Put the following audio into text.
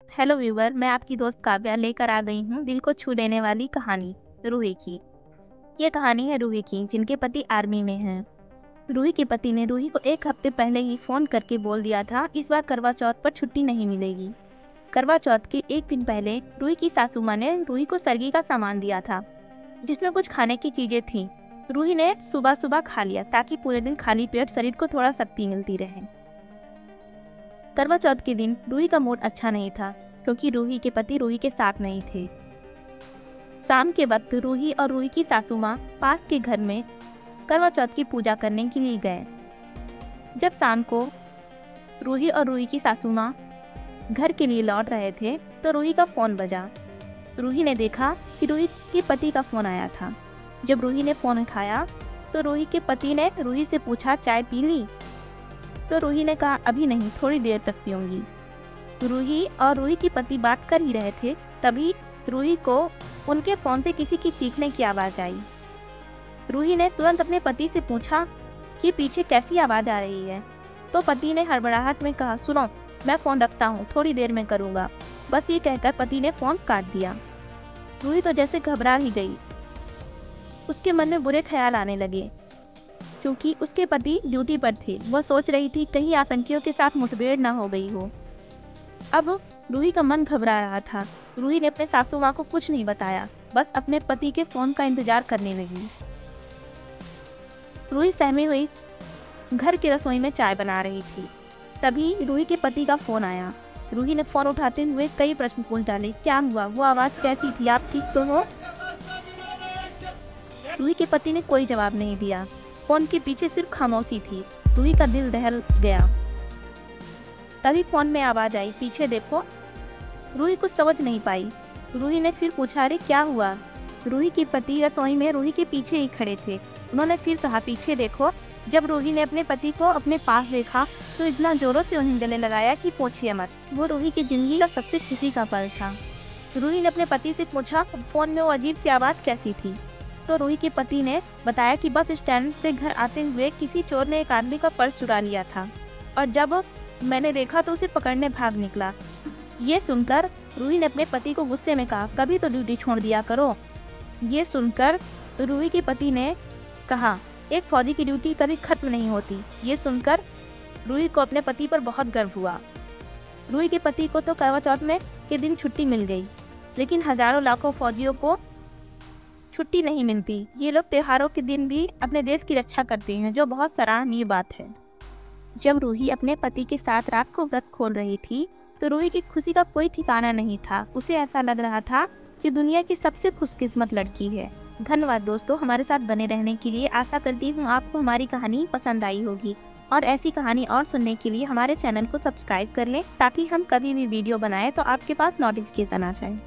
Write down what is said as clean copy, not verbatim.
Hello viewer, मैं आपकी दोस्त काव्या लेकर आ गई हूँ दिल को छू लेने वाली कहानी रूही की। ये कहानी है रूही की, जिनके पति आर्मी में हैं। रूही के पति ने रूही को एक हफ्ते पहले ही फोन करके बोल दिया था इस बार करवा चौथ पर छुट्टी नहीं मिलेगी। करवा चौथ के एक दिन पहले रूही की सासू माँ ने रूही को सरगी का सामान दिया था, जिसमें कुछ खाने की चीजें थीं। रूही ने सुबह सुबह खा लिया ताकि पूरे दिन खाली पेट शरीर को थोड़ा शक्ति मिलती रहे। करवा चौथ के दिन रूही का मूड अच्छा नहीं था, क्योंकि रूही के पति रूही के साथ नहीं थे। शाम के वक्त रूही और रूही की सासू माँ पास के घर में करवा चौथ की पूजा करने के लिए गए। जब शाम को रूही और रूही की सासू माँ घर के लिए लौट रहे थे तो रूही का फोन बजा। रूही ने देखा कि रूही के पति का फोन आया था। जब रूही ने फोन उठाया तो रूही के पति ने रूही से पूछा, चाय पी ली? तो रूही ने कहा, अभी नहीं, थोड़ी देर तक पीऊंगी। रूही और रूही की पति बात कर ही रहे थे, तभी रूही को उनके फोन से किसी की चीखने की आवाज आई। रूही ने तुरंत अपने पति से पूछा कि पीछे कैसी आवाज आ रही है। तो पति ने हड़बड़ाहट में कहा, सुनो, मैं फोन रखता हूँ, थोड़ी देर में करूँगा। बस ये कहकर पति ने फोन काट दिया। रूही तो जैसे घबरा ही गई। उसके मन में बुरे ख्याल आने लगे, क्योंकि उसके पति ड्यूटी पर थे। वह सोच रही थी कहीं आतंकियों के साथ मुठभेड़ न हो गई हो। अब रूही का मन घबरा रहा था। रूही ने अपने सासू माँ को कुछ नहीं बताया, बस अपने पति के फोन का इंतजार करने लगी। रूही सहमी हुई घर की रसोई में चाय बना रही थी। तभी रूही के पति का फोन आया। रूही ने फोन उठाते हुए कई प्रश्न पूछ डाले। क्या हुआ? वो आवाज कैसी थी? आप ठीक तो हो? रूही के पति ने कोई जवाब नहीं दिया। फोन के पीछे सिर्फ खामोशी थी। रूही का दिल दहल गया। तभी फोन में आवाज आई, पीछे देखो। रूही कुछ समझ नहीं पाई। रूही ने फिर पूछा, अरे क्या हुआ? रूही के पति रसोई में रूही के पीछे ही खड़े थे। उन्होंने फिर कहा, पीछे देखो। जब रूही ने अपने पति को अपने पास देखा तो इतना जोरों से उन्हें गले लगाया कि पूछिए मत। वो रूही की जिंदगी का सबसे खुशी का पल था। रूही ने अपने पति से पूछा, फोन में वो अजीब सी आवाज कैसी थी? तो रूही के पति ने बताया कि बस स्टैंड से घर आते हुए किसी चोर ने एक आदमी का पर्स चुरा लिया था, और जब मैंने देखा तो उसे पकड़ने भाग निकला। ये सुनकर रूही ने अपने पति को गुस्से में कहा, कभी तो ड्यूटी छोड़ दिया करो। ये सुनकर रूही के पति ने कहा, एक फौजी की ड्यूटी कभी खत्म नहीं होती। ये सुनकर रूही को अपने पति पर बहुत गर्व हुआ। रूही के पति को तो करवा चौथ में के दिन छुट्टी मिल गई, लेकिन हजारों लाखों फौजियों को छुट्टी नहीं मिलती। ये लोग त्योहारों के दिन भी अपने देश की रक्षा करते हैं, जो बहुत सराहनीय बात है। जब रूही अपने पति के साथ रात को व्रत खोल रही थी तो रूही की खुशी का कोई ठिकाना नहीं था। उसे ऐसा लग रहा था कि दुनिया की सबसे खुशकिस्मत लड़की है। धन्यवाद दोस्तों, हमारे साथ बने रहने के लिए। आशा करती हूँ आपको हमारी कहानी पसंद आई होगी, और ऐसी कहानी और सुनने के लिए हमारे चैनल को सब्सक्राइब कर लें, ताकि हम कभी भी वीडियो बनाएं तो आपके पास नोटिफिकेशन आ जाए।